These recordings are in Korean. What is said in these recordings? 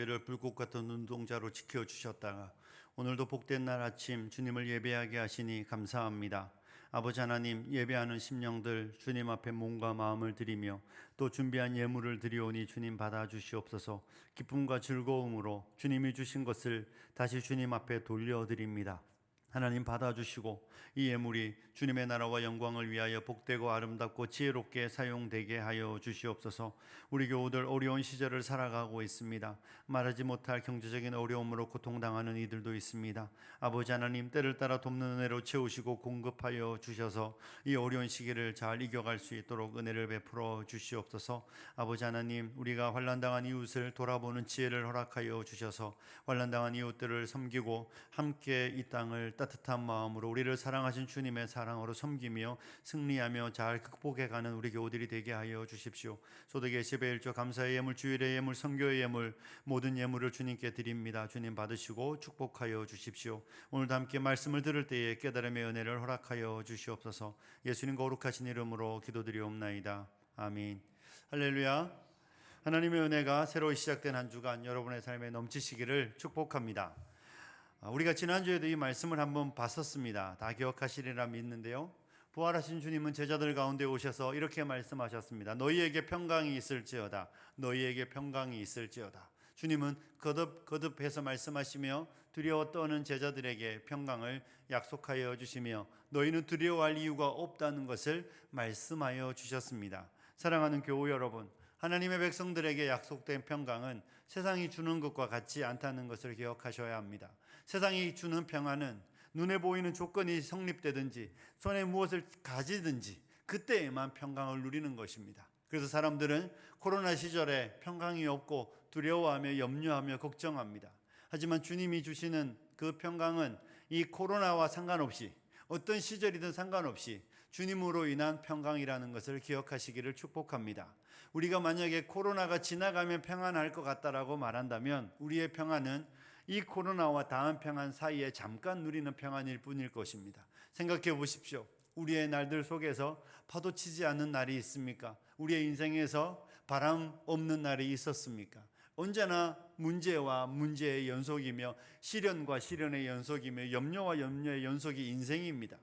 저희를 불꽃 같은 눈동자로 지켜주셨다가 오늘도 복된 날 아침 주님을 예배하게 하시니 감사합니다. 아버지 하나님, 예배하는 심령들 주님 앞에 몸과 마음을 드리며 또 준비한 예물을 드리오니 주님 받아주시옵소서. 기쁨과 즐거움으로 주님이 주신 것을 다시 주님 앞에 돌려드립니다. 하나님 받아주시고 이 예물이 주님의 나라와 영광을 위하여 복되고 아름답고 지혜롭게 사용되게 하여 주시옵소서. 우리 교우들 어려운 시절을 살아가고 있습니다. 말하지 못할 경제적인 어려움으로 고통당하는 이들도 있습니다. 아버지 하나님, 때를 따라 돕는 은혜로 채우시고 공급하여 주셔서 이 어려운 시기를 잘 이겨갈 수 있도록 은혜를 베풀어 주시옵소서. 아버지 하나님, 우리가 환난당한 이웃을 돌아보는 지혜를 허락하여 주셔서 환난당한 이웃들을 섬기고 함께 이 땅을 따뜻한 마음으로 우리를 사랑하신 주님의 사랑으로 섬기며 승리하며 잘 극복해가는 우리 교우들이 되게 하여 주십시오. 소득의 10의 1조 감사의 예물, 주일의 예물, 선교의 예물, 모든 예물을 주님께 드립니다. 주님 받으시고 축복하여 주십시오. 오늘도 함께 말씀을 들을 때에 깨달음의 은혜를 허락하여 주시옵소서. 예수님 거룩하신 이름으로 기도드리옵나이다. 아멘. 할렐루야. 하나님의 은혜가 새로 시작된 한 주간 여러분의 삶에 넘치시기를 축복합니다. 우리가 지난주에도 이 말씀을 한번 봤었습니다. 다 기억하시리라 믿는데요, 부활하신 주님은 제자들 가운데 오셔서 이렇게 말씀하셨습니다. 너희에게 평강이 있을지어다. 너희에게 평강이 있을지어다. 주님은 거듭해서 말씀하시며 두려워 떠는 제자들에게 평강을 약속하여 주시며 너희는 두려워할 이유가 없다는 것을 말씀하여 주셨습니다. 사랑하는 교우 여러분, 하나님의 백성들에게 약속된 평강은 세상이 주는 것과 같지 않다는 것을 기억하셔야 합니다. 세상이 주는 평안은 눈에 보이는 조건이 성립되든지 손에 무엇을 가지든지 그때에만 평강을 누리는 것입니다. 그래서 사람들은 코로나 시절에 평강이 없고 두려워하며 염려하며 걱정합니다. 하지만 주님이 주시는 그 평강은 이 코로나와 상관없이 어떤 시절이든 상관없이 주님으로 인한 평강이라는 것을 기억하시기를 축복합니다. 우리가 만약에 코로나가 지나가면 평안할 것 같다라고 말한다면 우리의 평안은 이 코로나와 다음 평안 사이에 잠깐 누리는 평안일 뿐일 것입니다. 생각해 보십시오. 우리의 날들 속에서 파도치지 않는 날이 있습니까? 우리의 인생에서 바람 없는 날이 있었습니까? 언제나 문제와 문제의 연속이며 시련과 시련의 연속이며 염려와 염려의 연속이 인생입니다.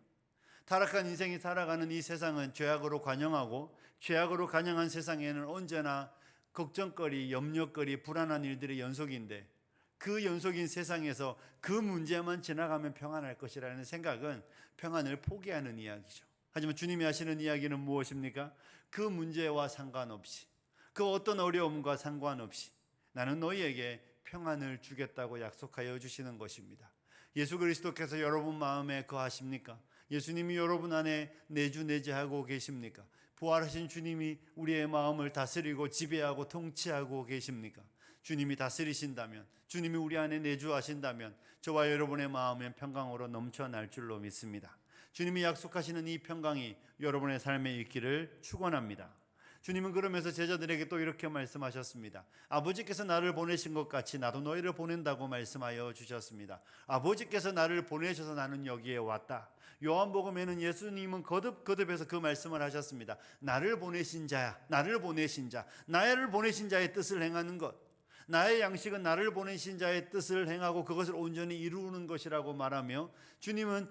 타락한 인생이 살아가는 이 세상은 죄악으로 관영하고 죄악으로 관영한 세상에는 언제나 걱정거리, 염려거리, 불안한 일들의 연속인데 그 연속인 세상에서 그 문제만 지나가면 평안할 것이라는 생각은 평안을 포기하는 이야기죠. 하지만 주님이 하시는 이야기는 무엇입니까? 그 문제와 상관없이, 그 어떤 어려움과 상관없이 나는 너희에게 평안을 주겠다고 약속하여 주시는 것입니다. 예수 그리스도께서 여러분 마음에 거하십니까? 예수님이 여러분 안에 내주내재하고 계십니까? 부활하신 주님이 우리의 마음을 다스리고 지배하고 통치하고 계십니까? 주님이 다스리신다면, 주님이 우리 안에 내주하신다면 저와 여러분의 마음은 평강으로 넘쳐날 줄로 믿습니다. 주님이 약속하시는 이 평강이 여러분의 삶에 있기를 축원합니다. 주님은 그러면서 제자들에게 또 이렇게 말씀하셨습니다. 아버지께서 나를 보내신 것 같이 나도 너희를 보낸다고 말씀하여 주셨습니다. 아버지께서 나를 보내셔서 나는 여기에 왔다. 요한복음에는 예수님은 거듭해서 그 말씀을 하셨습니다. 나를 보내신 자야, 나를 보내신 자, 나를 보내신 자의 뜻을 행하는 것, 나의 양식은 나를 보내신 자의 뜻을 행하고 그것을 온전히 이루는 것이라고 말하며 주님은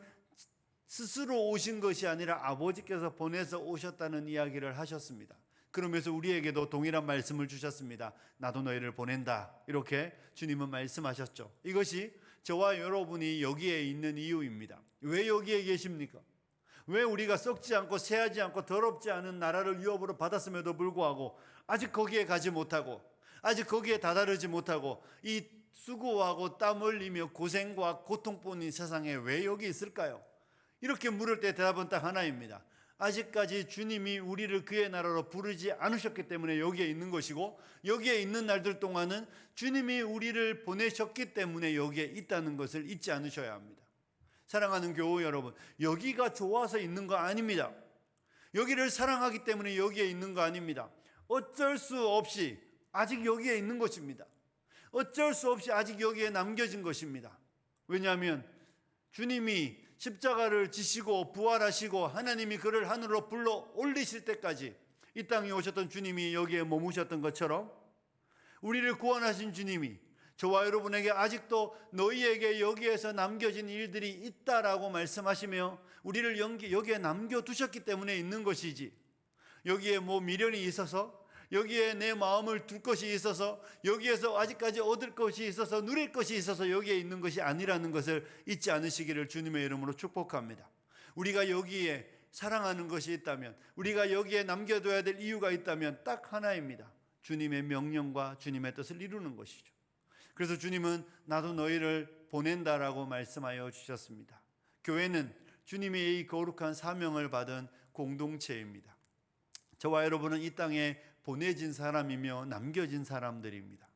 스스로 오신 것이 아니라 아버지께서 보내서 오셨다는 이야기를 하셨습니다. 그러면서 우리에게도 동일한 말씀을 주셨습니다. 나도 너희를 보낸다. 이렇게 주님은 말씀하셨죠. 이것이 저와 여러분이 여기에 있는 이유입니다. 왜 여기에 계십니까? 왜 우리가 썩지 않고 새하지 않고 더럽지 않은 나라를 유업으로 받았음에도 불구하고 아직 거기에 가지 못하고 아직 거기에 다다르지 못하고 이 수고하고 땀 흘리며 고생과 고통뿐인 세상에 왜 여기 있을까요? 이렇게 물을 때 대답은 딱 하나입니다. 아직까지 주님이 우리를 그의 나라로 부르지 않으셨기 때문에 여기에 있는 것이고 여기에 있는 날들 동안은 주님이 우리를 보내셨기 때문에 여기에 있다는 것을 잊지 않으셔야 합니다. 사랑하는 교우 여러분, 여기가 좋아서 있는 거 아닙니다. 여기를 사랑하기 때문에 여기에 있는 거 아닙니다. 어쩔 수 없이 아직 여기에 있는 것입니다. 어쩔 수 없이 아직 여기에 남겨진 것입니다. 왜냐하면 주님이 십자가를 지시고 부활하시고 하나님이 그를 하늘로 불러 올리실 때까지 이 땅에 오셨던 주님이 여기에 머무셨던 것처럼 우리를 구원하신 주님이 저와 여러분에게 아직도 너희에게 여기에서 남겨진 일들이 있다라고 말씀하시며 우리를 여기에 남겨두셨기 때문에 있는 것이지, 여기에 뭐 미련이 있어서, 여기에 내 마음을 둘 것이 있어서, 여기에서 아직까지 얻을 것이 있어서, 누릴 것이 있어서 여기에 있는 것이 아니라는 것을 잊지 않으시기를 주님의 이름으로 축복합니다. 우리가 여기에 사랑하는 것이 있다면, 우리가 여기에 남겨둬야 될 이유가 있다면 딱 하나입니다. 주님의 명령과 주님의 뜻을 이루는 것이죠. 그래서 주님은 나도 너희를 보낸다라고 말씀하여 주셨습니다. 교회는 주님의 이 거룩한 사명을 받은 공동체입니다. 저와 여러분은 이 땅에 보내진 사람이며 남겨진 사람들입니다.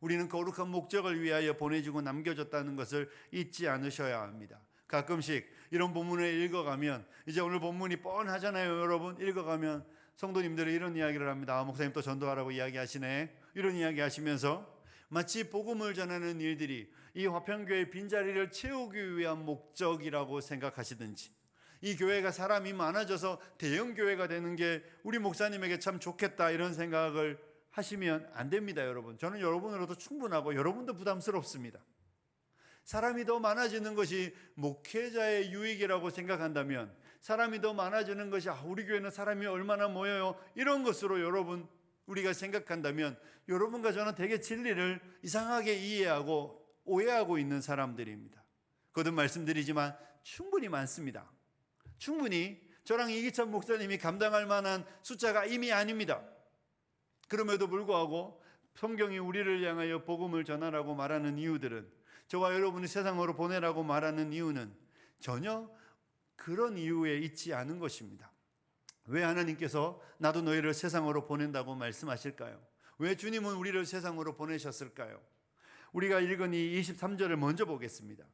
우리는 거룩한 목적을 위하여 보내지고 남겨졌다는 것을 잊지 않으셔야 합니다. 가끔씩 이런 본문을 읽어가면, 이제 오늘 본문이 뻔하잖아요. 여러분, 읽어가면 성도님들이 이런 이야기를 합니다. 목사님 또 전도하라고 이야기하시네. 이런 이야기 하시면서 마치 복음을 전하는 일들이 이 화평교회 빈자리를 채우기 위한 목적이라고 생각하시든지, 이 교회가 사람이 많아져서 대형 교회가 되는 게 우리 목사님에게 참 좋겠다, 이런 생각을 하시면 안 됩니다. 여러분, 저는 여러분으로도 충분하고 여러분도 부담스럽습니다. 사람이 더 많아지는 것이 목회자의 유익이라고 생각한다면, 사람이 더 많아지는 것이 우리 교회는 사람이 얼마나 모여요, 이런 것으로 여러분 우리가 생각한다면 여러분과 저는 되게 진리를 이상하게 이해하고 오해하고 있는 사람들입니다. 거듭 말씀드리지만 충분히 많습니다. 충분히 저랑 이기찬 목사님이 감당할 만한 숫자가 이미 아닙니다. 그럼에도 불구하고 성경이 우리를 향하여 복음을 전하라고 말하는 이유들은, 저와 여러분이 세상으로 보내라고 말하는 이유는 전혀 그런 이유에 있지 않은 것입니다. 왜 하나님께서 나도 너희를 세상으로 보낸다고 말씀하실까요? 왜 주님은 우리를 세상으로 보내셨을까요? 우리가 읽은 이 23절을 먼저 보겠습니다.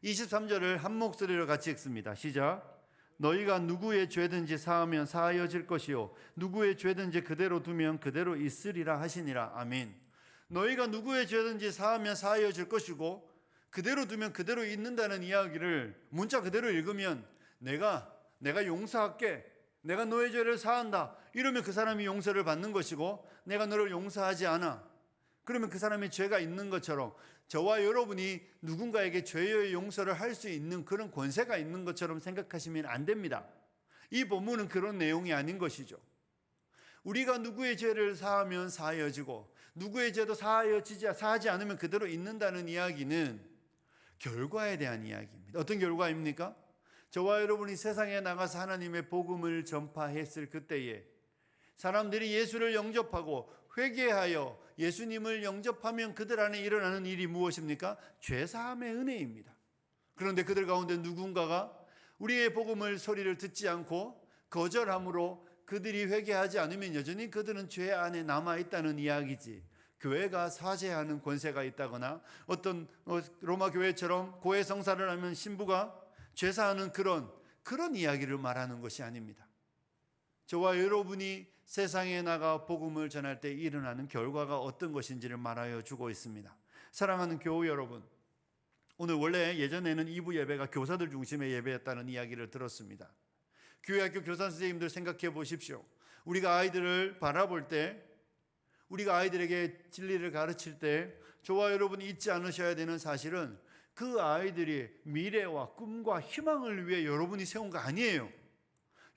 23절을 한 목소리로 같이 읽습니다. 시작. 너희가 누구의 죄든지 사하면 사하여질 것이요 누구의 죄든지 그대로 두면 그대로 있으리라 하시니라. 아멘. 너희가 누구의 죄든지 사하면 사하여질 것이고 그대로 두면 그대로 있는다는 이야기를 문자 그대로 읽으면 내가 용서할게, 내가 너의 죄를 사한다, 이러면 그 사람이 용서를 받는 것이고, 내가 너를 용서하지 않아, 그러면 그 사람이 죄가 있는 것처럼 저와 여러분이 누군가에게 죄의 용서를 할 수 있는 그런 권세가 있는 것처럼 생각하시면 안 됩니다. 이 본문은 그런 내용이 아닌 것이죠. 우리가 누구의 죄를 사하면 사하여지고 누구의 죄도 사하지 않으면 그대로 있는다는 이야기는 결과에 대한 이야기입니다. 어떤 결과입니까? 저와 여러분이 세상에 나가서 하나님의 복음을 전파했을 그때에 사람들이 예수를 영접하고 회개하여 예수님을 영접하면 그들 안에 일어나는 일이 무엇입니까? 죄사함의 은혜입니다. 그런데 그들 가운데 누군가가 우리의 복음을 소리를 듣지 않고 거절함으로 그들이 회개하지 않으면 여전히 그들은 죄 안에 남아있다는 이야기지, 교회가 사죄하는 권세가 있다거나 어떤 로마 교회처럼 고해 성사를 하면 신부가 죄사하는 그런 이야기를 말하는 것이 아닙니다. 저와 여러분이 세상에 나가 복음을 전할 때 일어나는 결과가 어떤 것인지를 말하여 주고 있습니다. 사랑하는 교우 여러분, 오늘 원래 예전에는 2부 예배가 교사들 중심의 예배였다는 이야기를 들었습니다. 교회학교 교사 선생님들 생각해 보십시오. 우리가 아이들을 바라볼 때, 우리가 아이들에게 진리를 가르칠 때 저와 여러분이 잊지 않으셔야 되는 사실은 그 아이들이 미래와 꿈과 희망을 위해 여러분이 세운 거 아니에요.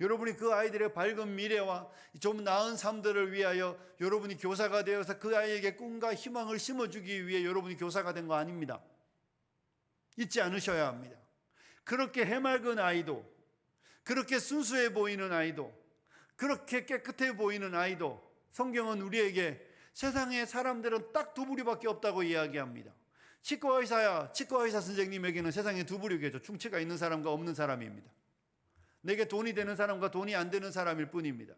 여러분이 그 아이들의 밝은 미래와 좀 나은 삶들을 위하여 여러분이 교사가 되어서 그 아이에게 꿈과 희망을 심어주기 위해 여러분이 교사가 된 거 아닙니다. 잊지 않으셔야 합니다. 그렇게 해맑은 아이도, 그렇게 순수해 보이는 아이도, 그렇게 깨끗해 보이는 아이도 성경은 우리에게 세상의 사람들은 딱 두 부류밖에 없다고 이야기합니다. 치과의사 선생님에게는 세상에 두 부류겠죠. 충치가 있는 사람과 없는 사람입니다. 내게 돈이 되는 사람과 돈이 안 되는 사람일 뿐입니다.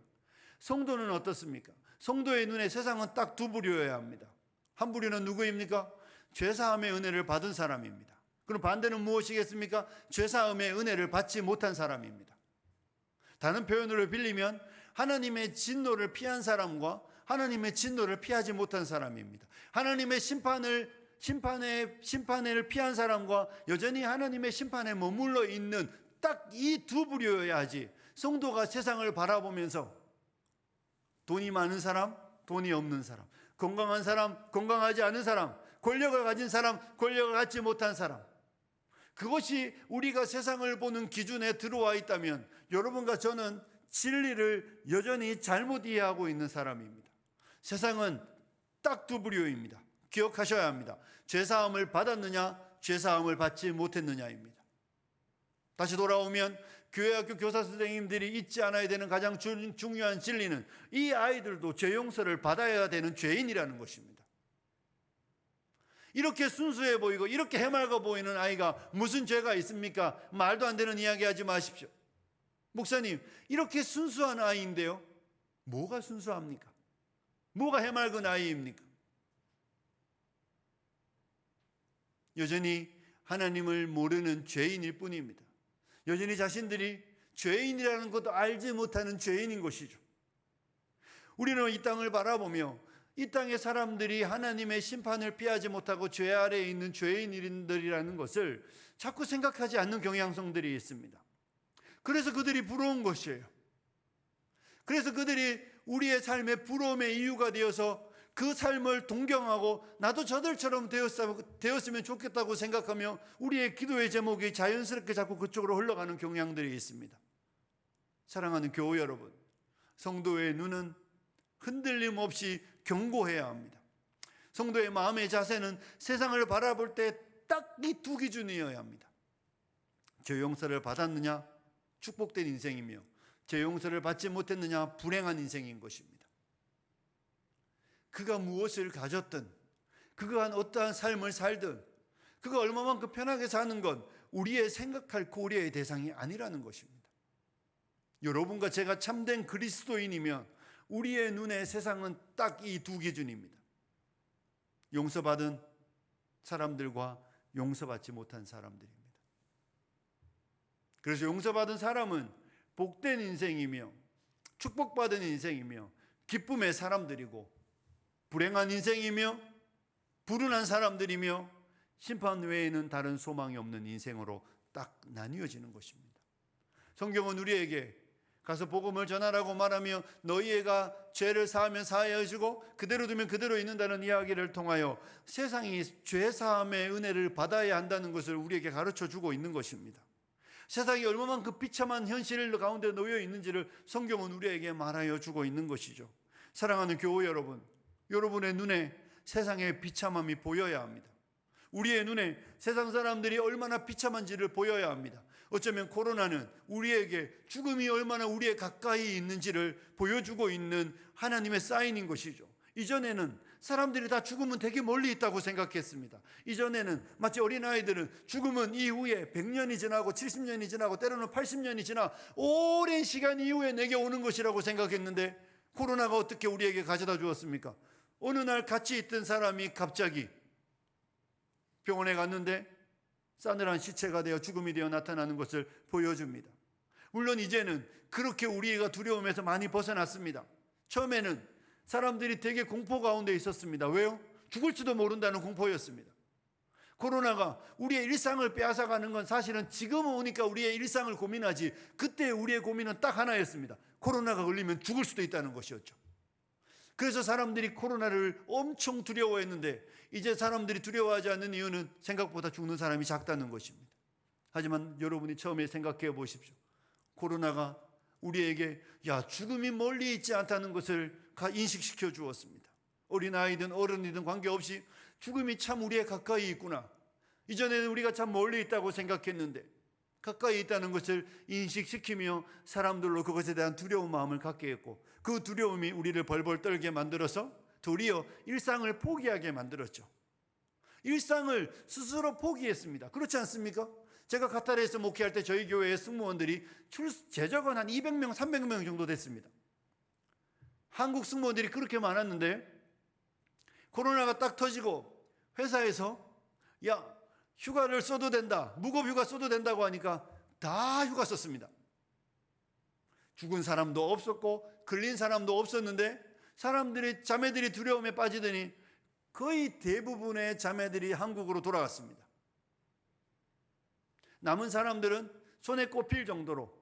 성도는 어떻습니까? 성도의 눈에 세상은 딱 두 부류여야 합니다. 한 부류는 누구입니까? 죄사함의 은혜를 받은 사람입니다. 그럼 반대는 무엇이겠습니까? 죄사함의 은혜를 받지 못한 사람입니다. 다른 표현으로 빌리면 하나님의 진노를 피한 사람과 하나님의 진노를 피하지 못한 사람입니다. 하나님의 심판을 피한 사람과 여전히 하나님의 심판에 머물러 있는 딱 이 두 부류여야지 성도가 세상을 바라보면서 돈이 많은 사람, 돈이 없는 사람, 건강한 사람, 건강하지 않은 사람, 권력을 가진 사람, 권력을 갖지 못한 사람. 그것이 우리가 세상을 보는 기준에 들어와 있다면 여러분과 저는 진리를 여전히 잘못 이해하고 있는 사람입니다. 세상은 딱 두 부류입니다. 기억하셔야 합니다. 죄사함을 받았느냐, 죄사함을 받지 못했느냐입니다. 다시 돌아오면 교회학교 교사 선생님들이 잊지 않아야 되는 가장 중요한 진리는 이 아이들도 죄 용서를 받아야 되는 죄인이라는 것입니다. 이렇게 순수해 보이고 이렇게 해맑아 보이는 아이가 무슨 죄가 있습니까? 말도 안 되는 이야기 하지 마십시오. 목사님, 이렇게 순수한 아이인데요, 뭐가 순수합니까? 뭐가 해맑은 아이입니까? 여전히 하나님을 모르는 죄인일 뿐입니다. 여전히 자신들이 죄인이라는 것도 알지 못하는 죄인인 것이죠. 우리는 이 땅을 바라보며 이 땅의 사람들이 하나님의 심판을 피하지 못하고 죄 아래에 있는 죄인들이라는 것을 자꾸 생각하지 않는 경향성들이 있습니다. 그래서 그들이 부러운 것이에요. 그래서 그들이 우리의 삶의 부러움의 이유가 되어서 그 삶을 동경하고 나도 저들처럼 되었으면 좋겠다고 생각하며 우리의 기도의 제목이 자연스럽게 자꾸 그쪽으로 흘러가는 경향들이 있습니다. 사랑하는 교우 여러분, 성도의 눈은 흔들림 없이 견고해야 합니다. 성도의 마음의 자세는 세상을 바라볼 때 딱 이 두 기준이어야 합니다. 죄 용서를 받았느냐, 축복된 인생이며 죄 용서를 받지 못했느냐, 불행한 인생인 것입니다. 그가 무엇을 가졌든, 그가 어떠한 삶을 살든, 그가 얼마만큼 편하게 사는 건 우리의 생각할 고려의 대상이 아니라는 것입니다. 여러분과 제가 참된 그리스도인이면 우리의 눈에 세상은 딱 이 두 기준입니다. 용서받은 사람들과 용서받지 못한 사람들입니다. 그래서 용서받은 사람은 복된 인생이며 축복받은 인생이며 기쁨의 사람들이고, 불행한 인생이며 불운한 사람들이며 심판 외에는 다른 소망이 없는 인생으로 딱 나뉘어지는 것입니다. 성경은 우리에게 가서 복음을 전하라고 말하며 너희가 죄를 사하면 사하여 주고 그대로 두면 그대로 있는다는 이야기를 통하여 세상이 죄 사함의 은혜를 받아야 한다는 것을 우리에게 가르쳐 주고 있는 것입니다. 세상이 얼마만큼 비참한 현실 가운데 놓여 있는지를 성경은 우리에게 말하여 주고 있는 것이죠. 사랑하는 교우 여러분, 여러분의 눈에 세상의 비참함이 보여야 합니다. 우리의 눈에 세상 사람들이 얼마나 비참한지를 보여야 합니다. 어쩌면 코로나는 우리에게 죽음이 얼마나 우리의 가까이 있는지를 보여주고 있는 하나님의 사인인 것이죠. 이전에는 사람들이 다 죽음은 되게 멀리 있다고 생각했습니다. 이전에는 마치 어린아이들은 죽음은 이후에 100년이 지나고 70년이 지나고 때로는 80년이 지나 오랜 시간 이후에 내게 오는 것이라고 생각했는데, 코로나가 어떻게 우리에게 가져다 주었습니까? 어느 날 같이 있던 사람이 갑자기 병원에 갔는데 싸늘한 시체가 되어 죽음이 되어 나타나는 것을 보여줍니다. 물론 이제는 그렇게 우리가 두려움에서 많이 벗어났습니다. 처음에는 사람들이 되게 공포 가운데 있었습니다. 왜요? 죽을지도 모른다는 공포였습니다. 코로나가 우리의 일상을 빼앗아가는 건 사실은 지금 오니까 우리의 일상을 고민하지, 그때 우리의 고민은 딱 하나였습니다. 코로나가 걸리면 죽을 수도 있다는 것이었죠. 그래서 사람들이 코로나를 엄청 두려워했는데 이제 사람들이 두려워하지 않는 이유는 생각보다 죽는 사람이 작다는 것입니다. 하지만 여러분이 처음에 생각해 보십시오. 코로나가 우리에게 죽음이 멀리 있지 않다는 것을 인식시켜 주었습니다. 어린아이든 어른이든 관계없이 죽음이 참 우리의 가까이 있구나. 이전에는 우리가 참 멀리 있다고 생각했는데 가까이 있다는 것을 인식시키며 사람들로 그것에 대한 두려운 마음을 갖게 했고, 그 두려움이 우리를 벌벌 떨게 만들어서 도리어 일상을 포기하게 만들었죠. 일상을 스스로 포기했습니다. 그렇지 않습니까? 제가 카타르에서 목회할 때 저희 교회의 승무원들이 제적은 한 200명, 300명 정도 됐습니다. 한국 승무원들이 그렇게 많았는데 코로나가 딱 터지고 회사에서 휴가를 써도 된다, 무급휴가 써도 된다고 하니까 다 휴가 썼습니다. 죽은 사람도 없었고 걸린 사람도 없었는데 자매들이 두려움에 빠지더니 거의 대부분의 자매들이 한국으로 돌아갔습니다. 남은 사람들은 손에 꼽힐 정도로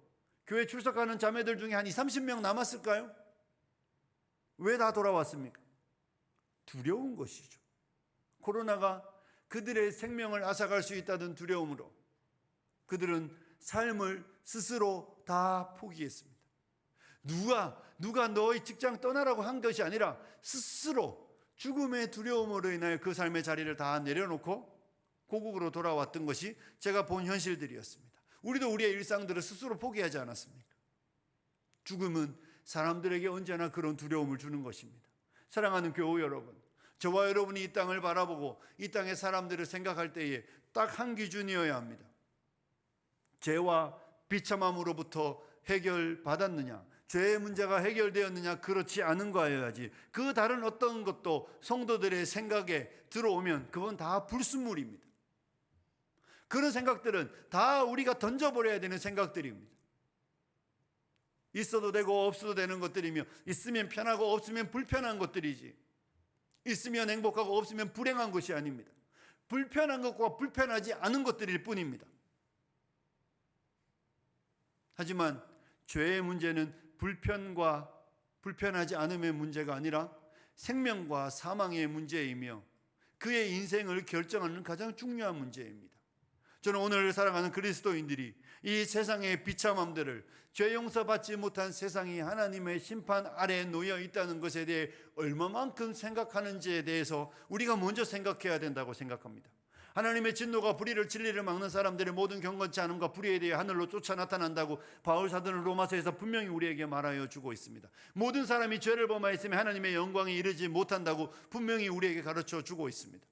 교회 출석하는 자매들 중에 한 20-30명 남았을까요? 왜 다 돌아왔습니까? 두려운 것이죠. 코로나가 그들의 생명을 앗아갈 수 있다는 두려움으로 그들은 삶을 스스로 다 포기했습니다. 누가 너의 직장 떠나라고 한 것이 아니라 스스로 죽음의 두려움으로 인하여 그 삶의 자리를 다 내려놓고 고국으로 돌아왔던 것이 제가 본 현실들이었습니다. 우리도 우리의 일상들을 스스로 포기하지 않았습니까? 죽음은 사람들에게 언제나 그런 두려움을 주는 것입니다. 사랑하는 교우 여러분, 저와 여러분이 이 땅을 바라보고 이 땅의 사람들을 생각할 때에 딱 한 기준이어야 합니다. 죄와 비참함으로부터 해결받았느냐, 죄의 문제가 해결되었느냐, 그렇지 않은 거여야지 그 다른 어떤 것도 성도들의 생각에 들어오면 그건 다 불순물입니다. 그런 생각들은 다 우리가 던져버려야 되는 생각들입니다. 있어도 되고 없어도 되는 것들이며 있으면 편하고 없으면 불편한 것들이지, 있으면 행복하고 없으면 불행한 것이 아닙니다. 불편한 것과 불편하지 않은 것들일 뿐입니다. 하지만 죄의 문제는 불편과 불편하지 않음의 문제가 아니라 생명과 사망의 문제이며 그의 인생을 결정하는 가장 중요한 문제입니다. 저는 오늘 살아가는 그리스도인들이 이 세상의 비참함들을, 죄 용서받지 못한 세상이 하나님의 심판 아래에 놓여 있다는 것에 대해 얼마만큼 생각하는지에 대해서 우리가 먼저 생각해야 된다고 생각합니다. 하나님의 진노가 불의를 진리를 막는 사람들의 모든 경건치 않음과 불의에 대해 하늘로 쫓아 나타난다고 바울 사도는 로마서에서 분명히 우리에게 말하여 주고 있습니다. 모든 사람이 죄를 범하였으면 하나님의 영광에 이르지 못한다고 분명히 우리에게 가르쳐 주고 있습니다.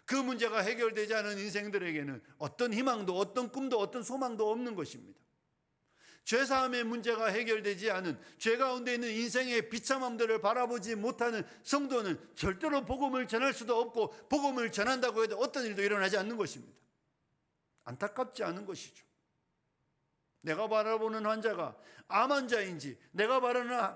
그 문제가 해결되지 않은 인생들에게는 어떤 희망도 어떤 꿈도 어떤 소망도 없는 것입니다. 죄사함의 문제가 해결되지 않은 죄 가운데 있는 인생의 비참함들을 바라보지 못하는 성도는 절대로 복음을 전할 수도 없고 복음을 전한다고 해도 어떤 일도 일어나지 않는 것입니다. 안타깝지 않은 것이죠. 내가 바라보는 환자가 암 환자인지 내가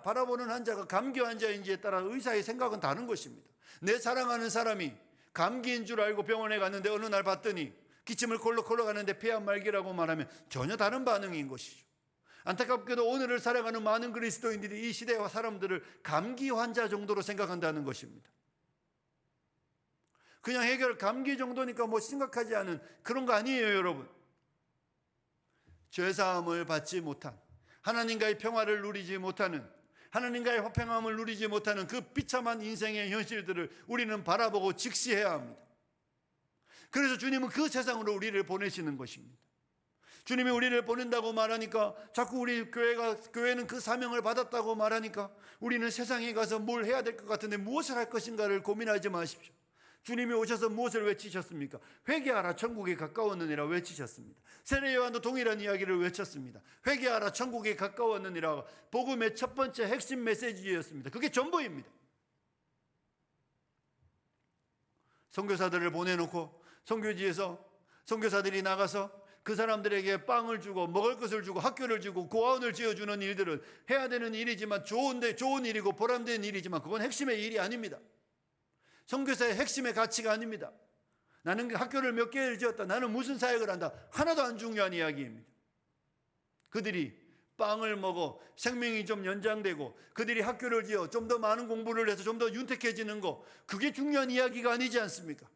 바라보는 환자가 감기 환자인지에 따라 의사의 생각은 다른 것입니다. 내 사랑하는 사람이 감기인 줄 알고 병원에 갔는데 어느 날 봤더니 기침을 콜록콜록 하는데 폐암 말기라고 말하면 전혀 다른 반응인 것이죠. 안타깝게도 오늘을 살아가는 많은 그리스도인들이 이 시대와 사람들을 감기 환자 정도로 생각한다는 것입니다. 그냥 감기 정도니까 뭐 심각하지 않은 그런 거 아니에요, 여러분. 죄사함을 받지 못한, 하나님과의 평화를 누리지 못하는, 하나님과의 화평함을 누리지 못하는 그 비참한 인생의 현실들을 우리는 바라보고 직시해야 합니다. 그래서 주님은 그 세상으로 우리를 보내시는 것입니다. 주님이 우리를 보낸다고 말하니까, 자꾸 우리 교회는 그 사명을 받았다고 말하니까 우리는 세상에 가서 뭘 해야 될 것 같은데 무엇을 할 것인가를 고민하지 마십시오. 주님이 오셔서 무엇을 외치셨습니까? 회개하라, 천국이 가까웠느니라 외치셨습니다. 세례 요한도 동일한 이야기를 외쳤습니다. 회개하라, 천국이 가까웠느니라. 복음의 첫 번째 핵심 메시지였습니다. 그게 전부입니다. 선교사들을 보내놓고 선교지에서 선교사들이 나가서 그 사람들에게 빵을 주고 먹을 것을 주고 학교를 주고 고아원을 지어주는 일들은 해야 되는 일이지만 좋은 일이고 보람된 일이지만 그건 핵심의 일이 아닙니다. 선교사의 핵심의 가치가 아닙니다. 나는 학교를 몇 개를 지었다, 나는 무슨 사역을 한다, 하나도 안 중요한 이야기입니다. 그들이 빵을 먹어 생명이 좀 연장되고 그들이 학교를 지어 좀 더 많은 공부를 해서 좀 더 윤택해지는 거, 그게 중요한 이야기가 아니지 않습니까?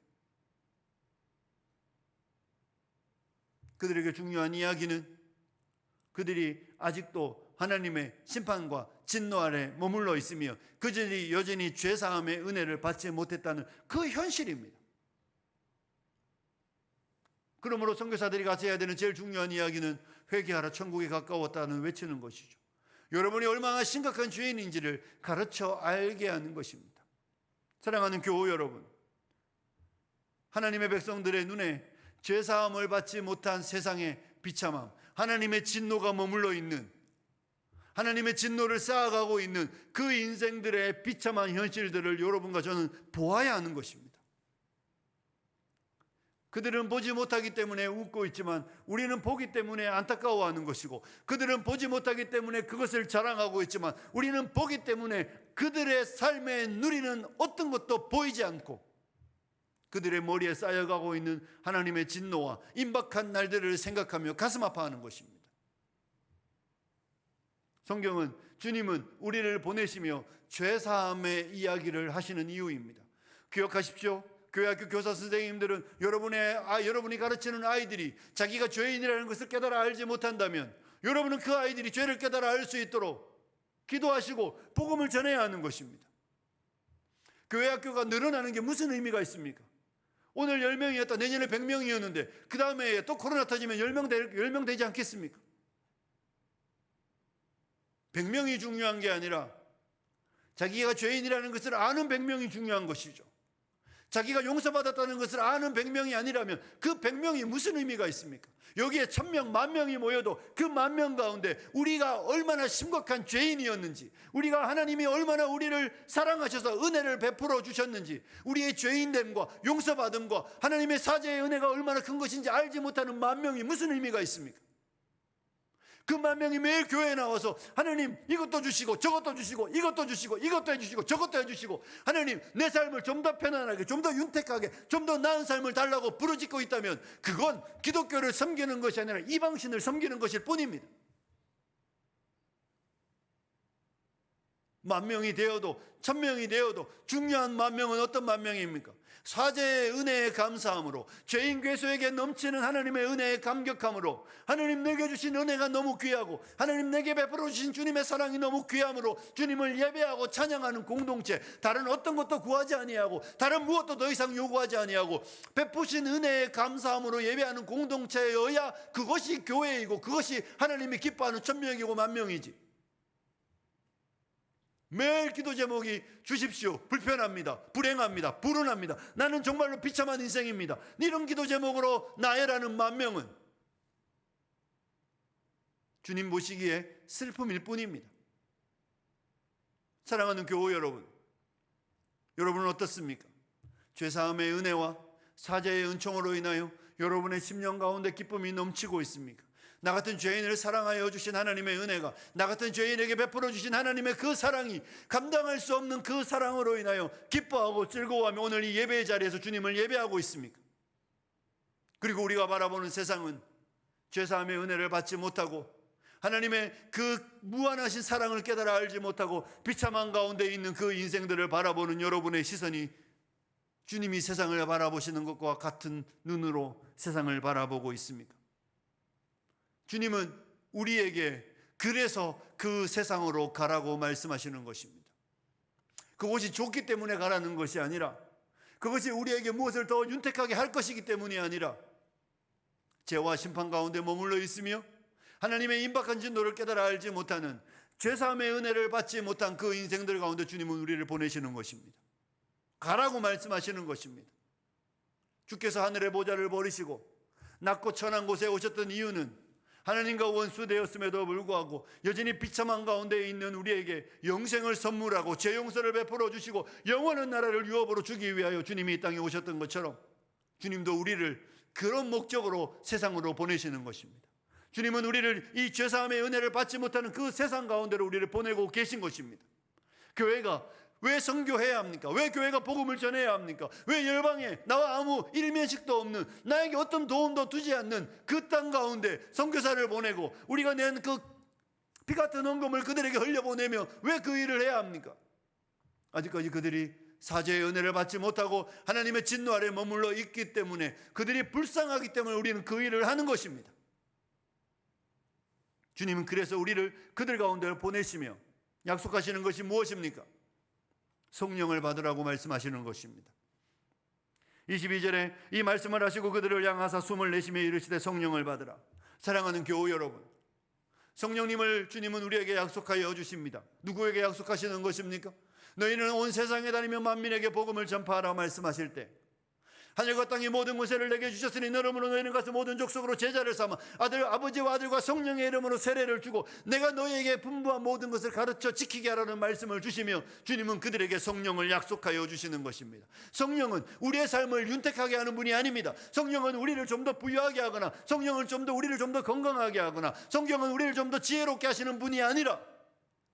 그들에게 중요한 이야기는 그들이 아직도 하나님의 심판과 진노 아래 머물러 있으며 그들이 여전히 죄사함의 은혜를 받지 못했다는 그 현실입니다. 그러므로 선교사들이 가서 해야 되는 제일 중요한 이야기는 회개하라, 천국이 가까웠다는 외치는 것이죠. 여러분이 얼마나 심각한 죄인인지를 가르쳐 알게 하는 것입니다. 사랑하는 교우 여러분, 하나님의 백성들의 눈에 죄사함을 받지 못한 세상의 비참함, 하나님의 진노가 머물러 있는, 하나님의 진노를 쌓아가고 있는 그 인생들의 비참한 현실들을 여러분과 저는 보아야 하는 것입니다. 그들은 보지 못하기 때문에 웃고 있지만 우리는 보기 때문에 안타까워하는 것이고, 그들은 보지 못하기 때문에 그것을 자랑하고 있지만 우리는 보기 때문에 그들의 삶에 누리는 어떤 것도 보이지 않고 그들의 머리에 쌓여가고 있는 하나님의 진노와 임박한 날들을 생각하며 가슴 아파하는 것입니다. 성경은, 주님은 우리를 보내시며 죄사함의 이야기를 하시는 이유입니다. 기억하십시오. 교회학교 교사 선생님들은 여러분이 가르치는 아이들이 자기가 죄인이라는 것을 깨달아 알지 못한다면 여러분은 그 아이들이 죄를 깨달아 알 수 있도록 기도하시고 복음을 전해야 하는 것입니다. 교회학교가 늘어나는 게 무슨 의미가 있습니까? 오늘 10명이었다 내년에 100명이었는데 그 다음에 또 코로나 터지면 10명 되지 않겠습니까? 100명이 중요한 게 아니라 자기가 죄인이라는 것을 아는 100명이 중요한 것이죠. 자기가 용서받았다는 것을 아는 100명이 아니라면 그 100명이 무슨 의미가 있습니까? 여기에 1000명, 10,000명이 모여도 그 10,000명 가운데 우리가 얼마나 심각한 죄인이었는지, 우리가 하나님이 얼마나 우리를 사랑하셔서 은혜를 베풀어 주셨는지, 우리의 죄인됨과 용서받음과 하나님의 사죄의 은혜가 얼마나 큰 것인지 알지 못하는 10,000명이 무슨 의미가 있습니까? 그 10,000명이 매일 교회에 나와서 하나님 이것도 주시고 저것도 주시고 이것도 주시고 이것도 해주시고 저것도 해주시고 하나님 내 삶을 좀 더 편안하게 좀 더 윤택하게 좀 더 나은 삶을 달라고 부르짖고 있다면 그건 기독교를 섬기는 것이 아니라 이방신을 섬기는 것일 뿐입니다. 10,000명이 되어도 1,000명이 되어도 중요한 10,000명은 어떤 10,000명입니까? 사죄의 은혜에 감사함으로, 죄인 괴수에게 넘치는 하나님의 은혜에 감격함으로, 하나님 내게 주신 은혜가 너무 귀하고 하나님 내게 베풀어 주신 주님의 사랑이 너무 귀함으로 주님을 예배하고 찬양하는 공동체, 다른 어떤 것도 구하지 아니하고 다른 무엇도 더 이상 요구하지 아니하고 베푸신 은혜에 감사함으로 예배하는 공동체여야 그것이 교회이고 그것이 하나님이 기뻐하는 1,000명이고 10,000명이지. 매일 기도 제목이 주십시오, 불편합니다, 불행합니다, 불운합니다, 나는 정말로 비참한 인생입니다, 이런 기도 제목으로 나열하는 10,000명은 주님 보시기에 슬픔일 뿐입니다. 사랑하는 교우 여러분, 여러분은 어떻습니까? 죄사함의 은혜와 사죄의 은총으로 인하여 여러분의 심령 가운데 기쁨이 넘치고 있습니까? 나 같은 죄인을 사랑하여 주신 하나님의 은혜가, 나 같은 죄인에게 베풀어 주신 하나님의 그 사랑이, 감당할 수 없는 그 사랑으로 인하여 기뻐하고 즐거워하며 오늘 이 예배의 자리에서 주님을 예배하고 있습니까? 그리고 우리가 바라보는 세상은 죄사함의 은혜를 받지 못하고 하나님의 그 무한하신 사랑을 깨달아 알지 못하고 비참한 가운데 있는 그 인생들을 바라보는 여러분의 시선이 주님이 세상을 바라보시는 것과 같은 눈으로 세상을 바라보고 있습니까? 주님은 우리에게 그래서 그 세상으로 가라고 말씀하시는 것입니다. 그것이 좋기 때문에 가라는 것이 아니라, 그것이 우리에게 무엇을 더 윤택하게 할 것이기 때문이 아니라, 죄와 심판 가운데 머물러 있으며 하나님의 임박한 진노를 깨달아 알지 못하는, 죄사함의 은혜를 받지 못한 그 인생들 가운데 주님은 우리를 보내시는 것입니다. 가라고 말씀하시는 것입니다. 주께서 하늘의 보좌를 버리시고 낮고 천한 곳에 오셨던 이유는 하나님과 원수되었음에도 불구하고 여전히 비참한 가운데 있는 우리에게 영생을 선물하고 죄 용서를 베풀어 주시고 영원한 나라를 유업으로 주기 위하여 주님이 이 땅에 오셨던 것처럼 주님도 우리를 그런 목적으로 세상으로 보내시는 것입니다. 주님은 우리를 이 죄사함의 은혜를 받지 못하는 그 세상 가운데로 우리를 보내고 계신 것입니다. 교회가 왜 선교해야 합니까? 왜 교회가 복음을 전해야 합니까? 왜 열방에 나와 아무 일면식도 없는, 나에게 어떤 도움도 두지 않는 그 땅 가운데 선교사를 보내고 우리가 낸 그 피 같은 헌금을 그들에게 흘려보내며 왜 그 일을 해야 합니까? 아직까지 그들이 사죄의 은혜를 받지 못하고 하나님의 진노 아래 머물러 있기 때문에, 그들이 불쌍하기 때문에 우리는 그 일을 하는 것입니다. 주님은 그래서 우리를 그들 가운데 보내시며 약속하시는 것이 무엇입니까? 성령을 받으라고 말씀하시는 것입니다. 22절에 이 말씀을 하시고 그들을 향하사 숨을 내쉬며 이르시되 성령을 받으라. 사랑하는 교우 여러분, 성령님을 주님은 우리에게 약속하여 주십니다. 누구에게 약속하시는 것입니까? 너희는 온 세상에 다니며 만민에게 복음을 전파하라 말씀하실 때, 하늘과 땅의 모든 권세를 내게 주셨으니 너러므로 너희는 가서 모든 족속으로 제자를 삼아 아버지와 아들과 성령의 이름으로 세례를 주고 내가 너희에게 분부한 모든 것을 가르쳐 지키게 하라는 말씀을 주시며, 주님은 그들에게 성령을 약속하여 주시는 것입니다. 성령은 우리의 삶을 윤택하게 하는 분이 아닙니다. 성령은 우리를 좀 더 부유하게 하거나, 성령은 우리를 좀 더 건강하게 하거나, 성령은 우리를 좀 더 지혜롭게 하시는 분이 아니라,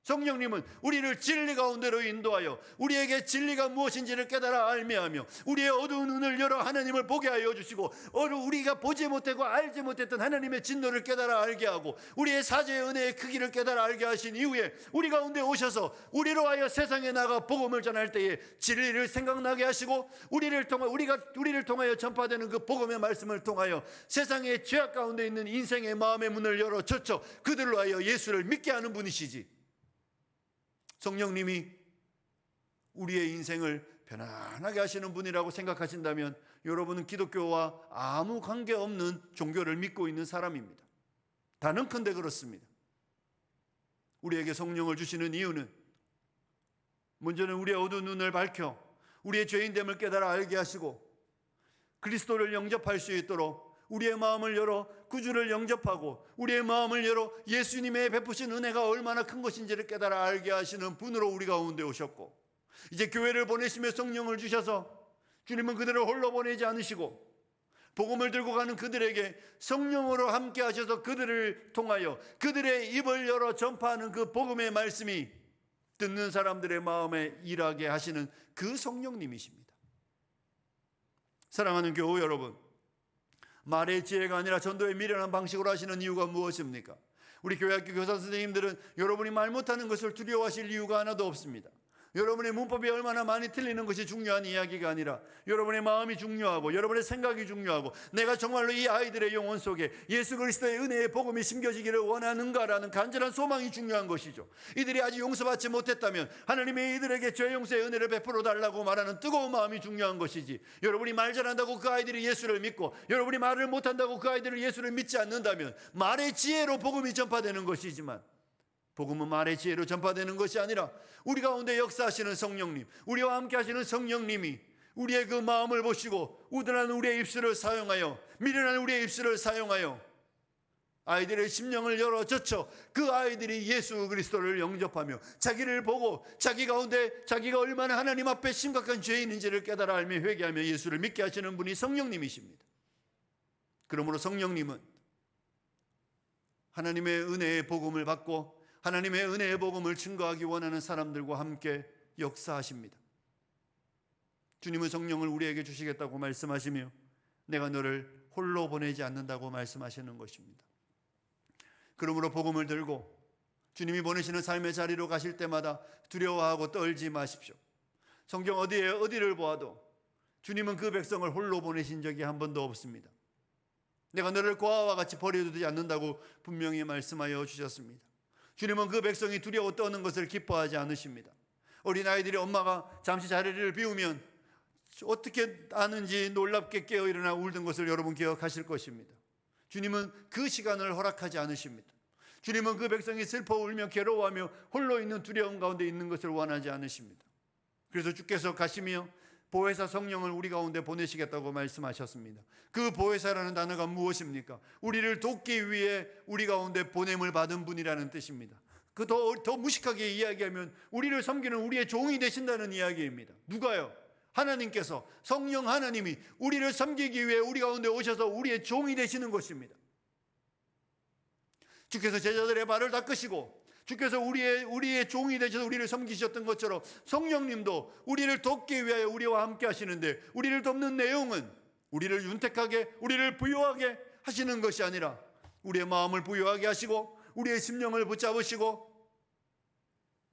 성령님은 우리를 진리 가운데로 인도하여 우리에게 진리가 무엇인지를 깨달아 알미하며 우리의 어두운 눈을 열어 하나님을 보게 하여 주시고 우리가 보지 못하고 알지 못했던 하나님의 진노를 깨달아 알게 하고 우리의 사죄의 은혜의 크기를 깨달아 알게 하신 이후에 우리 가운데 오셔서 우리로 하여 세상에 나가 복음을 전할 때에 진리를 생각나게 하시고 우리를 통하여 전파되는 그 복음의 말씀을 통하여 세상의 죄악 가운데 있는 인생의 마음의 문을 열어 젖혀 그들로 하여 예수를 믿게 하는 분이시지. 성령님이 우리의 인생을 편안하게 하시는 분이라고 생각하신다면 여러분은 기독교와 아무 관계없는 종교를 믿고 있는 사람입니다. 단언컨대 그렇습니다. 우리에게 성령을 주시는 이유는 먼저는 우리의 어두운 눈을 밝혀 우리의 죄인됨을 깨달아 알게 하시고 그리스도를 영접할 수 있도록 우리의 마음을 열어 구주를 영접하고 우리의 마음을 열어 예수님의 베푸신 은혜가 얼마나 큰 것인지를 깨달아 알게 하시는 분으로 우리 가운데 오셨고 이제 교회를 보내시며 성령을 주셔서 주님은 그들을 홀로 보내지 않으시고 복음을 들고 가는 그들에게 성령으로 함께 하셔서 그들을 통하여 그들의 입을 열어 전파하는 그 복음의 말씀이 듣는 사람들의 마음에 일하게 하시는 그 성령님이십니다. 사랑하는 교우 여러분, 말의 지혜가 아니라 전도의 미련한 방식으로 하시는 이유가 무엇입니까? 우리 교회학교 교사 선생님들은 여러분이 말 못하는 것을 두려워하실 이유가 하나도 없습니다. 여러분의 문법이 얼마나 많이 틀리는 것이 중요한 이야기가 아니라 여러분의 마음이 중요하고 여러분의 생각이 중요하고 내가 정말로 이 아이들의 영혼 속에 예수 그리스도의 은혜의 복음이 심겨지기를 원하는가라는 간절한 소망이 중요한 것이죠. 이들이 아직 용서받지 못했다면 하나님이 이들에게 죄 용서의 은혜를 베풀어 달라고 말하는 뜨거운 마음이 중요한 것이지, 여러분이 말 잘한다고 그 아이들이 예수를 믿고 여러분이 말을 못한다고 그 아이들이 예수를 믿지 않는다면 말의 지혜로 복음이 전파되는 것이지만 복음은 말의 지혜로 전파되는 것이 아니라 우리 가운데 역사하시는 성령님, 우리와 함께 하시는 성령님이 우리의 그 마음을 보시고 우둔한 우리의 입술을 사용하여 미련한 우리의 입술을 사용하여 아이들의 심령을 열어 젖혀 그 아이들이 예수 그리스도를 영접하며 자기를 보고 자기 가운데 자기가 얼마나 하나님 앞에 심각한 죄인인지를 깨달아 알며 회개하며 예수를 믿게 하시는 분이 성령님이십니다. 그러므로 성령님은 하나님의 은혜의 복음을 받고 하나님의 은혜의 복음을 증거하기 원하는 사람들과 함께 역사하십니다. 주님은 성령을 우리에게 주시겠다고 말씀하시며 내가 너를 홀로 보내지 않는다고 말씀하시는 것입니다. 그러므로 복음을 들고 주님이 보내시는 삶의 자리로 가실 때마다 두려워하고 떨지 마십시오. 성경 어디를 보아도 주님은 그 백성을 홀로 보내신 적이 한 번도 없습니다. 내가 너를 고아와 같이 버려두지 않는다고 분명히 말씀하여 주셨습니다. 주님은 그 백성이 두려워 떠는 것을 기뻐하지 않으십니다. 어린아이들이 엄마가 잠시 자리를 비우면 어떻게 아는지 놀랍게 깨어 일어나 울던 것을 여러분 기억하실 것입니다. 주님은 그 시간을 허락하지 않으십니다. 주님은 그 백성이 슬퍼 울며 괴로워하며 홀로 있는 두려움 가운데 있는 것을 원하지 않으십니다. 그래서 주께서 가시며 보혜사 성령을 우리 가운데 보내시겠다고 말씀하셨습니다. 그 보혜사라는 단어가 무엇입니까? 우리를 돕기 위해 우리 가운데 보냄을 받은 분이라는 뜻입니다. 그 더 무식하게 이야기하면 우리를 섬기는 우리의 종이 되신다는 이야기입니다. 누가요? 하나님께서, 성령 하나님이 우리를 섬기기 위해 우리 가운데 오셔서 우리의 종이 되시는 것입니다. 주께서 제자들의 발을 닦으시고 주께서 우리의 종이 되셔서 우리를 섬기셨던 것처럼 성령님도 우리를 돕기 위하여 우리와 함께 하시는데, 우리를 돕는 내용은 우리를 윤택하게, 우리를 부유하게 하시는 것이 아니라 우리의 마음을 부유하게 하시고 우리의 심령을 붙잡으시고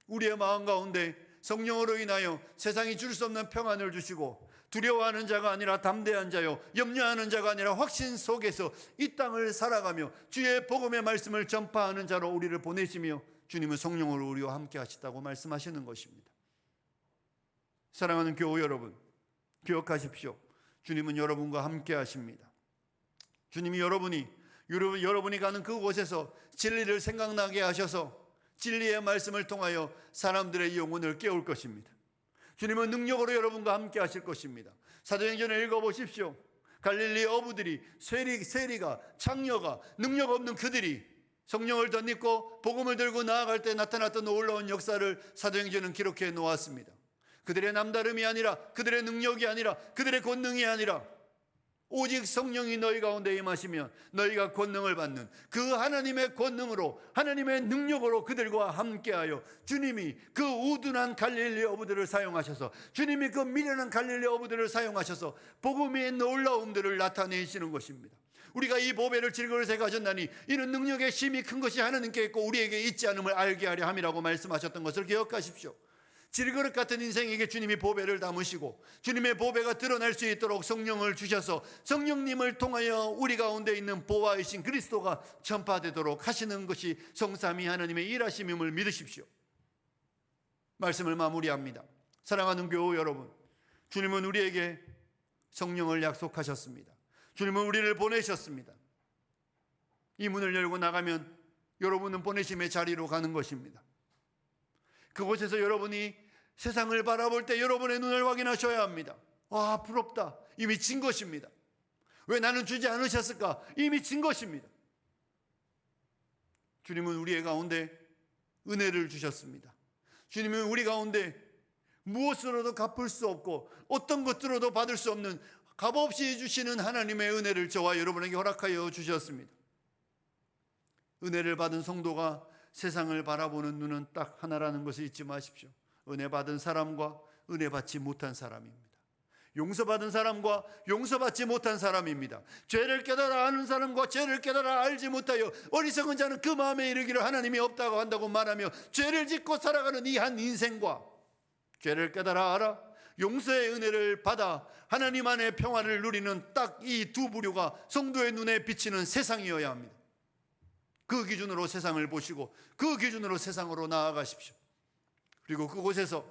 우리의 마음 가운데 성령으로 인하여 세상이 줄 수 없는 평안을 주시고 두려워하는 자가 아니라 담대한 자요, 염려하는 자가 아니라 확신 속에서 이 땅을 살아가며 주의 복음의 말씀을 전파하는 자로 우리를 보내시며 주님은 성령으로 우리와 함께 하시다고 말씀하시는 것입니다. 사랑하는 교우 여러분, 기억하십시오. 주님은 여러분과 함께 하십니다. 주님이 여러분이 가는 그곳에서 진리를 생각나게 하셔서 진리의 말씀을 통하여 사람들의 영혼을 깨울 것입니다. 주님은 능력으로 여러분과 함께 하실 것입니다. 사도행전을 읽어보십시오. 갈릴리 어부들이, 세리가, 창녀가, 능력 없는 그들이 성령을 덧입고 복음을 들고 나아갈 때 나타났던 놀라운 역사를 사도행전은 기록해 놓았습니다. 그들의 남다름이 아니라, 그들의 능력이 아니라, 그들의 권능이 아니라 오직 성령이 너희 가운데 임하시면 너희가 권능을 받는 그 하나님의 권능으로, 하나님의 능력으로 그들과 함께하여 주님이 그 우둔한 갈릴리 어부들을 사용하셔서, 주님이 그 미련한 갈릴리 어부들을 사용하셔서 복음의 놀라움들을 나타내시는 것입니다. 우리가 이 보배를 질그릇에 가졌나니 이는 능력의 힘이 큰 것이 하나님께 있고 우리에게 있지 않음을 알게 하려 함이라고 말씀하셨던 것을 기억하십시오. 질그릇 같은 인생에게 주님이 보배를 담으시고 주님의 보배가 드러날 수 있도록 성령을 주셔서 성령님을 통하여 우리 가운데 있는 보화이신 그리스도가 전파되도록 하시는 것이 성삼위 하나님의 일하심임을 믿으십시오. 말씀을 마무리합니다. 사랑하는 교우 여러분, 주님은 우리에게 성령을 약속하셨습니다. 주님은 우리를 보내셨습니다. 이 문을 열고 나가면 여러분은 보내심의 자리로 가는 것입니다. 그곳에서 여러분이 세상을 바라볼 때 여러분의 눈을 확인하셔야 합니다. 와, 부럽다. 이미 진 것입니다. 왜 나는 주지 않으셨을까? 이미 진 것입니다. 주님은 우리의 가운데 은혜를 주셨습니다. 주님은 우리 가운데 무엇으로도 갚을 수 없고 어떤 것들로도 받을 수 없는 값없이 주시는 하나님의 은혜를 저와 여러분에게 허락하여 주셨습니다. 은혜를 받은 성도가 세상을 바라보는 눈은 딱 하나라는 것을 잊지 마십시오. 은혜 받은 사람과 은혜 받지 못한 사람입니다. 용서받은 사람과 용서받지 못한 사람입니다. 죄를 깨달아 아는 사람과 죄를 깨달아 알지 못하여 어리석은 자는 그 마음에 이르기를 하나님이 없다고 한다고 말하며 죄를 짓고 살아가는 이 한 인생과 죄를 깨달아 알아 용서의 은혜를 받아 하나님 안의 평화를 누리는 딱 이 두 부류가 성도의 눈에 비치는 세상이어야 합니다. 그 기준으로 세상을 보시고 그 기준으로 세상으로 나아가십시오. 그리고 그곳에서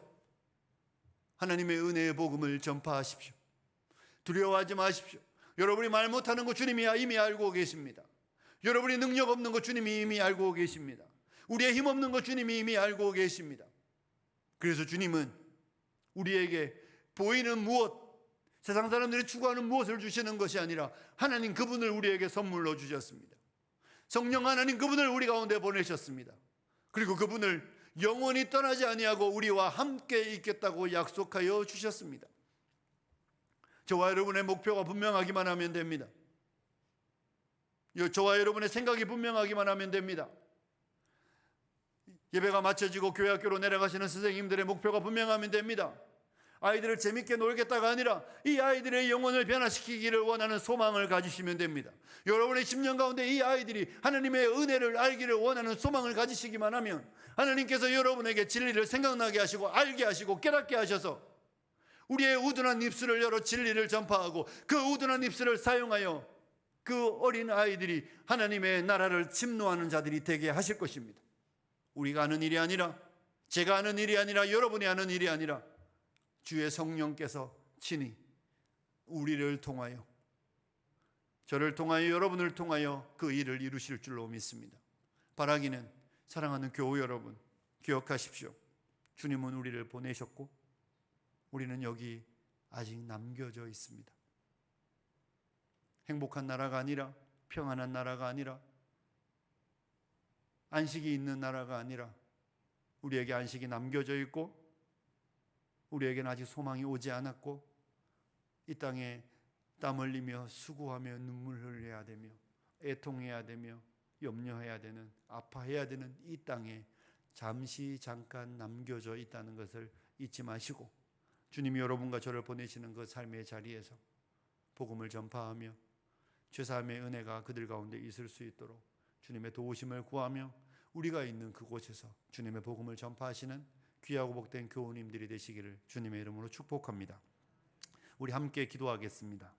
하나님의 은혜의 복음을 전파하십시오. 두려워하지 마십시오. 여러분이 말 못하는 거 주님이 이미 알고 계십니다. 여러분이 능력 없는 거 주님이 이미 알고 계십니다. 우리의 힘 없는 거 주님이 이미 알고 계십니다. 그래서 주님은 우리에게 보이는 무엇, 세상 사람들이 추구하는 무엇을 주시는 것이 아니라 하나님 그분을 우리에게 선물로 주셨습니다. 성령 하나님 그분을 우리 가운데 보내셨습니다. 그리고 그분을 영원히 떠나지 아니하고 우리와 함께 있겠다고 약속하여 주셨습니다. 저와 여러분의 목표가 분명하기만 하면 됩니다. 저와 여러분의 생각이 분명하기만 하면 됩니다. 예배가 마쳐지고 교회 학교로 내려가시는 선생님들의 목표가 분명하면 됩니다. 아이들을 재밌게 놀겠다가 아니라 이 아이들의 영혼을 변화시키기를 원하는 소망을 가지시면 됩니다. 여러분의 10년 가운데 이 아이들이 하나님의 은혜를 알기를 원하는 소망을 가지시기만 하면 하나님께서 여러분에게 진리를 생각나게 하시고 알게 하시고 깨닫게 하셔서 우리의 우둔한 입술을 열어 진리를 전파하고 그 우둔한 입술을 사용하여 그 어린 아이들이 하나님의 나라를 침노하는 자들이 되게 하실 것입니다. 우리가 하는 일이 아니라, 제가 하는 일이 아니라, 여러분이 하는 일이 아니라 주의 성령께서 친히 우리를 통하여, 저를 통하여, 여러분을 통하여 그 일을 이루실 줄로 믿습니다. 바라기는 사랑하는 교우 여러분, 기억하십시오. 주님은 우리를 보내셨고 우리는 여기 아직 남겨져 있습니다. 행복한 나라가 아니라, 평안한 나라가 아니라, 안식이 있는 나라가 아니라 우리에게 안식이 남겨져 있고 우리에게는 아직 소망이 오지 않았고 이 땅에 땀 흘리며 수고하며 눈물 흘려야 되며 애통해야 되며 염려해야 되는, 아파해야 되는 이 땅에 잠시 잠깐 남겨져 있다는 것을 잊지 마시고 주님이 여러분과 저를 보내시는 그 삶의 자리에서 복음을 전파하며 죄사함의 은혜가 그들 가운데 있을 수 있도록 주님의 도우심을 구하며 우리가 있는 그곳에서 주님의 복음을 전파하시는 귀하고 복된 교우님들이 되시기를 주님의 이름으로 축복합니다. 우리 함께 기도하겠습니다.